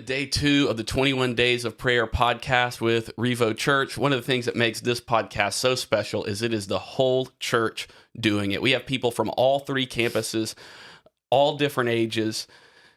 day 2 of the 21 Days of Prayer podcast with REVO Church. One of the things that makes this podcast so special is it is the whole church doing it. We have people from all 3 campuses, all different ages,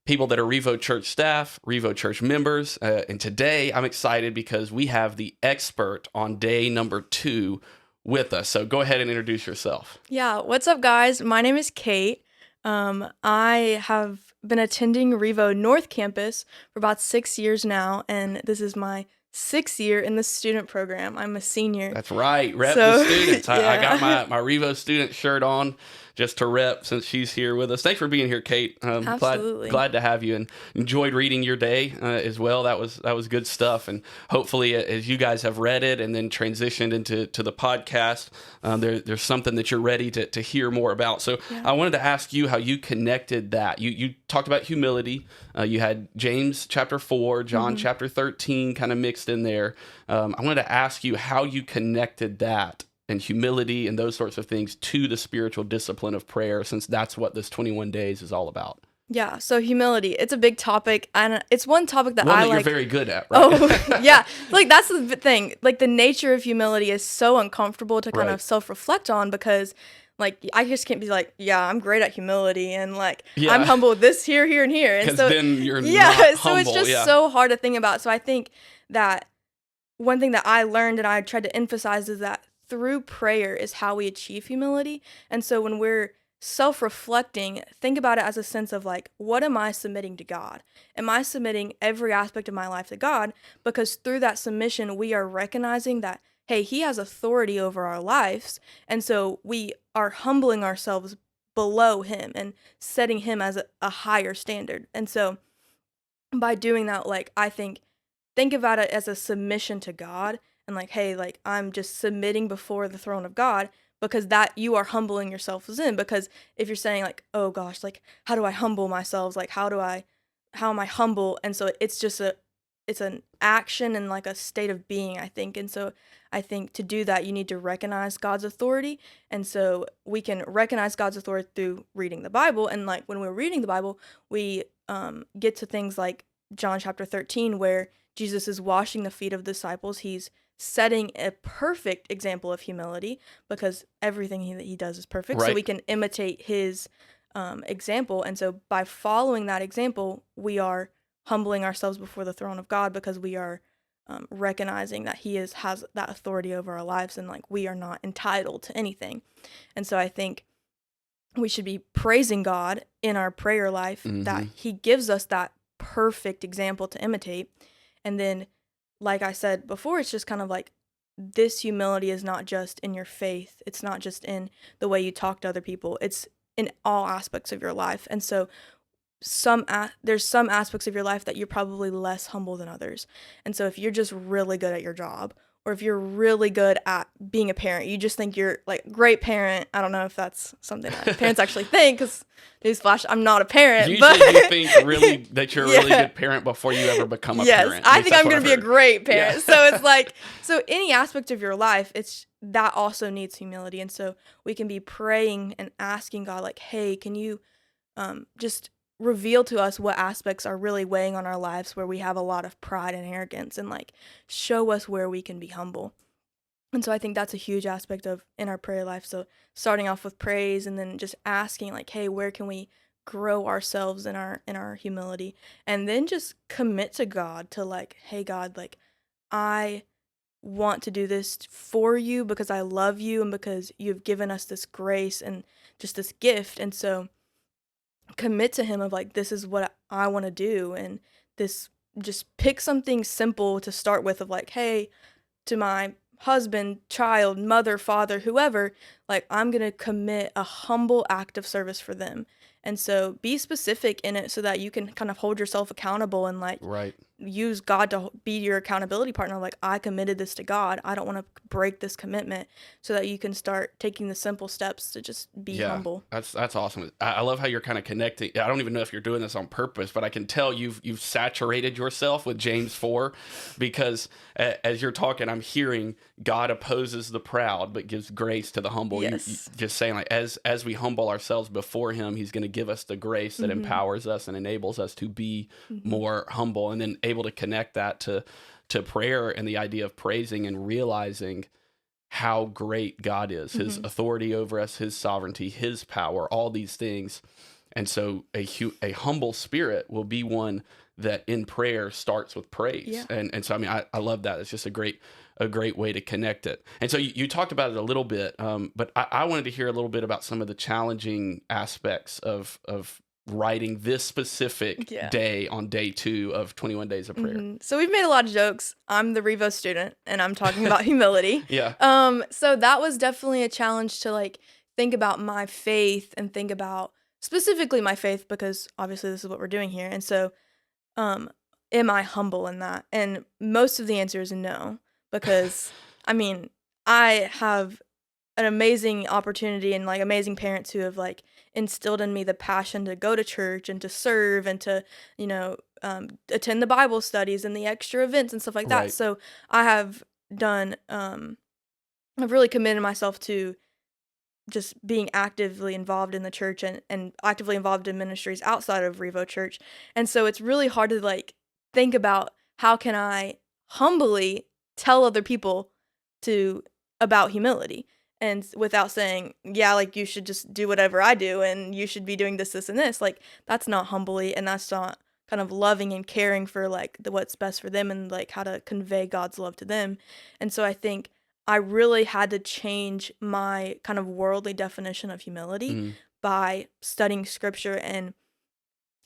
people that are REVO Church staff, REVO Church members. And today I'm excited because we have the expert on day number 2 with us. So go ahead and introduce yourself. Yeah, what's up, guys? My name is Kate. I have been attending REVO North Campus for about 6 years now, and this is my 6th year in the student program. I'm a senior. That's right. Rep the students. I got my REVO student shirt on just to rep since she's here with us. Thanks for being here, Kate. Absolutely. Glad to have you, and enjoyed reading your day as well. That was good stuff. And hopefully, as you guys have read it and then transitioned into the podcast, there's something that you're ready to hear more about. So I wanted to ask you how you connected that. You talked about humility. You had James chapter 4, John chapter 13 kind of mixed in there. I wanted to ask you how you connected that and humility and those sorts of things to the spiritual discipline of prayer, since that's what this 21 days is all about. Yeah, so humility, it's a big topic, and it's one topic that you're very good at, right? Oh, yeah. Like, that's the thing. Like, the nature of humility is so uncomfortable to kind of self-reflect on, because like, I just can't be like, yeah, I'm great at humility, and like, I'm humble with this here, and here. And so then you're not humble. So it's just so hard to think about. So I think that one thing that I learned and I tried to emphasize is that through prayer is how we achieve humility. And so when we're self-reflecting, think about it as a sense of like, what am I submitting to God? Am I submitting every aspect of my life to God? Because through that submission, we are recognizing that, hey, He has authority over our lives. And so we are humbling ourselves below Him and setting Him as a higher standard. And so by doing that, like, I think about it as a submission to God, and like, hey, like, I'm just submitting before the throne of God, because that you are humbling yourselves in. Because if you're saying like, oh gosh, like, how do I humble myself? Like, how am I humble? And so it's just it's an action and like a state of being, I think. And so I think to do that, you need to recognize God's authority. And so we can recognize God's authority through reading the Bible. And like, when we're reading the Bible, we get to things like John chapter 13, where Jesus is washing the feet of the disciples. He's setting a perfect example of humility, because everything he does is perfect. Right. So we can imitate his example. And so by following that example, we are humbling ourselves before the throne of God, because we are recognizing that He has that authority over our lives, and like, we are not entitled to anything. And so I think we should be praising God in our prayer life that He gives us that perfect example to imitate. And then, like I said before, it's just kind of like, this humility is not just in your faith. It's not just in the way you talk to other people. It's in all aspects of your life. And so there's some aspects of your life that you're probably less humble than others. And so if you're just really good at your job, or if you're really good at being a parent, you just think you're like great parent. I don't know if that's something that parents actually think, because newsflash, I'm not a parent. Usually you think really that you're a really good parent before you ever become a parent. Yes, I think I'm going to be a great parent. Yeah. So it's like, so any aspect of your life, that also needs humility. And so we can be praying and asking God, like, hey, can you just reveal to us what aspects are really weighing on our lives where we have a lot of pride and arrogance, and like, show us where we can be humble. And so I think that's a huge aspect in our prayer life. So starting off with praise, and then just asking like, hey, where can we grow ourselves in our humility? And then just commit to God to like, hey God, like, I want to do this for you because I love you, and because you've given us this grace and just this gift. And so commit to Him of like, this is what I want to do. And this, just pick something simple to start with, of like, hey, to my husband, child, mother, father, whoever, like, I'm going to commit a humble act of service for them. And so be specific in it, so that you can kind of hold yourself accountable, and like, use God to be your accountability partner. Like, I committed this to God. I don't want to break this commitment, so that you can start taking the simple steps to just be humble. That's awesome. I love how you're kind of connecting. I don't even know if you're doing this on purpose, but I can tell you've saturated yourself with James 4, because as you're talking, I'm hearing God opposes the proud but gives grace to the humble. Yes. You just saying, like, as we humble ourselves before him, he's going to give us the grace that empowers us and enables us to be more humble, and then able to connect that to prayer and the idea of praising and realizing how great God is, his authority over us, his sovereignty, his power, all these things. And so a humble spirit will be one that in prayer starts with praise. Yeah. And so, I mean, I love that. It's just a great way to connect it. And so you talked about it a little bit, but I wanted to hear a little bit about some of the challenging aspects of writing this specific day on day 2 of 21 Days of Prayer. So we've made a lot of jokes. I'm the REVO student, and I'm talking about humility. Yeah. So that was definitely a challenge to, like, think about my faith and think about specifically my faith, because obviously this is what we're doing here. And so, am I humble in that? And most of the answer is no, because I mean, I have an amazing opportunity and, like, amazing parents who have, like, instilled in me the passion to go to church and to serve and to, attend the Bible studies and the extra events and stuff like that. Right. So I have done, I've really committed myself to just being actively involved in the church and actively involved in ministries outside of REVO Church. And so it's really hard to, like, think about how can I humbly tell other people about humility, and without saying, yeah, like, you should just do whatever I do and you should be doing this, this, and this. Like, that's not humbly, and that's not kind of loving and caring for, like, what's best for them and, like, how to convey God's love to them. And so I think I really had to change my kind of worldly definition of humility by studying scripture and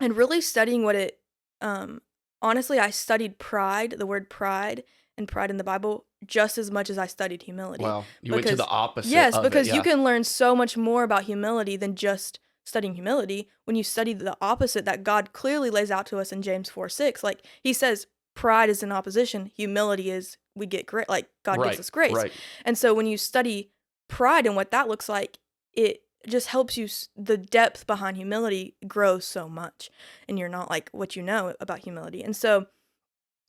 really studying what it, honestly, I studied pride, the word pride, and pride in the Bible just as much as I studied humility. Wow. You went to the opposite. Yes, of because it, you can learn so much more about humility than just studying humility when you study the opposite that God clearly lays out to us in James 4:6. Like, he says pride is in opposition, humility is we get grace, like, God gives us grace. Right. And so when you study pride and what that looks like, it just helps you, the depth behind humility grows so much, and you're not, like, what you know about humility. And so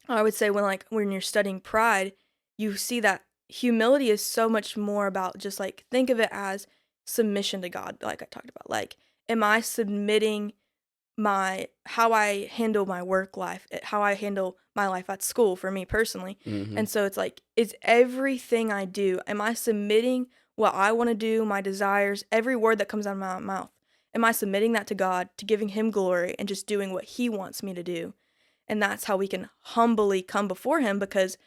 I would say when you're studying pride, you see that humility is so much more about just, like, think of it as submission to God, like I talked about. Like, am I submitting how I handle my work life, how I handle my life at school for me personally. And so it's like, it's everything I do. Am I submitting what I want to do, my desires, every word that comes out of my mouth? Am I submitting that to God, to giving him glory and just doing what he wants me to do? And that's how we can humbly come before him, because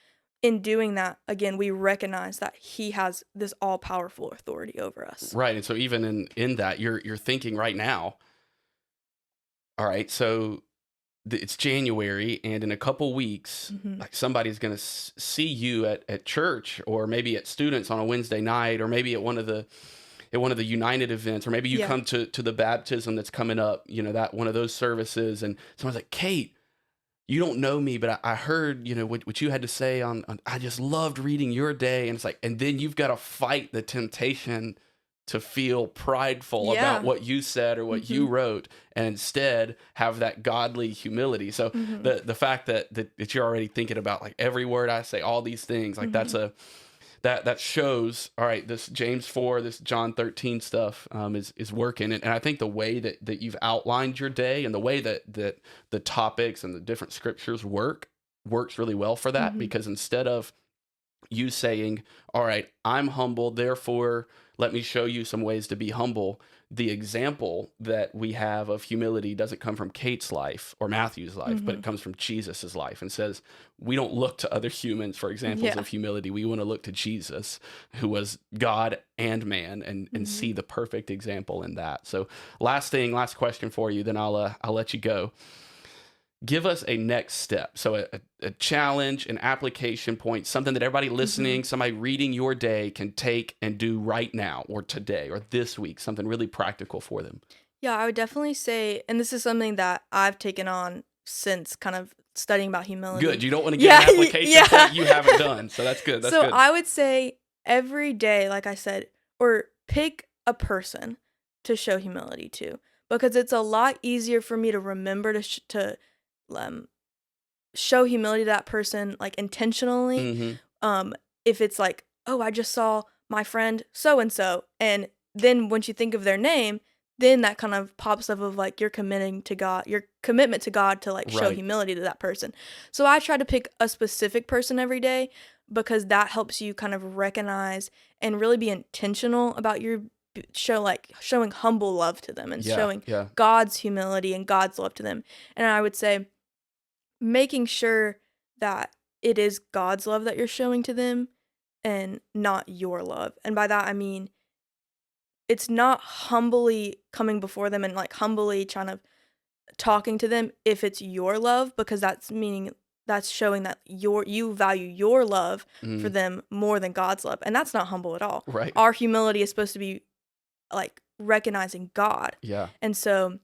in doing that, again, we recognize that he has this all-powerful authority over us. Right. And so even in that, you're thinking right now, all right, so it's January, and in a couple weeks, like, somebody's going to see you at church, or maybe at students on a Wednesday night, or maybe at one of the United events, or maybe you come to the baptism that's coming up, that one of those services, and someone's like, Kate, you don't know me, but I heard, what you had to say on I just loved reading your day. And it's like, and then you've got to fight the temptation to feel prideful about what you said or what you wrote, and instead have that godly humility. So the fact that you're already thinking about, like, every word I say, all these things, like, that shows, all right, this James 4, this John 13 stuff is working. And I think the way that you've outlined your day and the way that the topics and the different scriptures works really well for that, because instead of you saying, all right, I'm humble, therefore let me show you some ways to be humble, the example that we have of humility doesn't come from Kate's life or Matthew's life, but it comes from Jesus's life, and says we don't look to other humans for examples of humility. We want to look to Jesus, who was God and man, and see the perfect example in that. So last question for you, then I'll let you go. Give us a next step. So a challenge, an application point, something that everybody listening, somebody reading your day can take and do right now, or today, or this week, something really practical for them. Yeah, I would definitely say, and this is something that I've taken on since kind of studying about humility. Good. You don't want to get an application yeah. that you haven't done. So that's good. That's so good. I would say every day, like I said, or pick a person to show humility to, because it's a lot easier for me to remember to show humility to that person like intentionally. If it's like, oh, I just saw my friend so and so, and then once you think of their name, then that kind of pops up of like your commitment to God to like show Right. humility to that person. So I try to pick a specific person every day because that helps you kind of recognize and really be intentional about your showing humble love to them and showing God's humility and God's love to them. And I would say making sure that it is God's love that you're showing to them and not your love. And by that I mean it's not humbly coming before them and like humbly trying to talking to them if it's your love, because that's showing that you value your love for them more than God's love, and that's not humble at all. Right. Our humility is supposed to be like recognizing God. Yeah. And so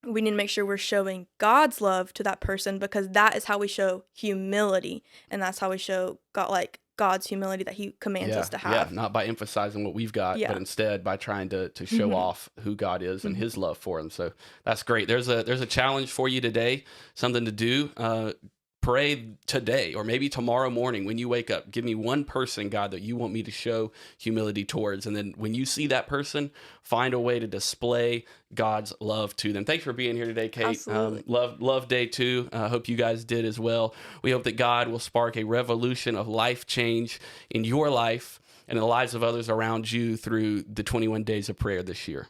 we need to make sure we're showing God's love to that person, because that is how we show humility, and that's how we show God's humility that he commands us to have. Yeah, not by emphasizing what we've got, but instead by trying to show off who God is and his love for him. So that's great. There's a challenge for you today, something to do. Pray today or maybe tomorrow morning when you wake up. Give me one person, God, that you want me to show humility towards. And then when you see that person, find a way to display God's love to them. Thanks for being here today, Kate. Absolutely. Love day 2. Hope you guys did as well. We hope that God will spark a revolution of life change in your life and in the lives of others around you through the 21 days of prayer this year.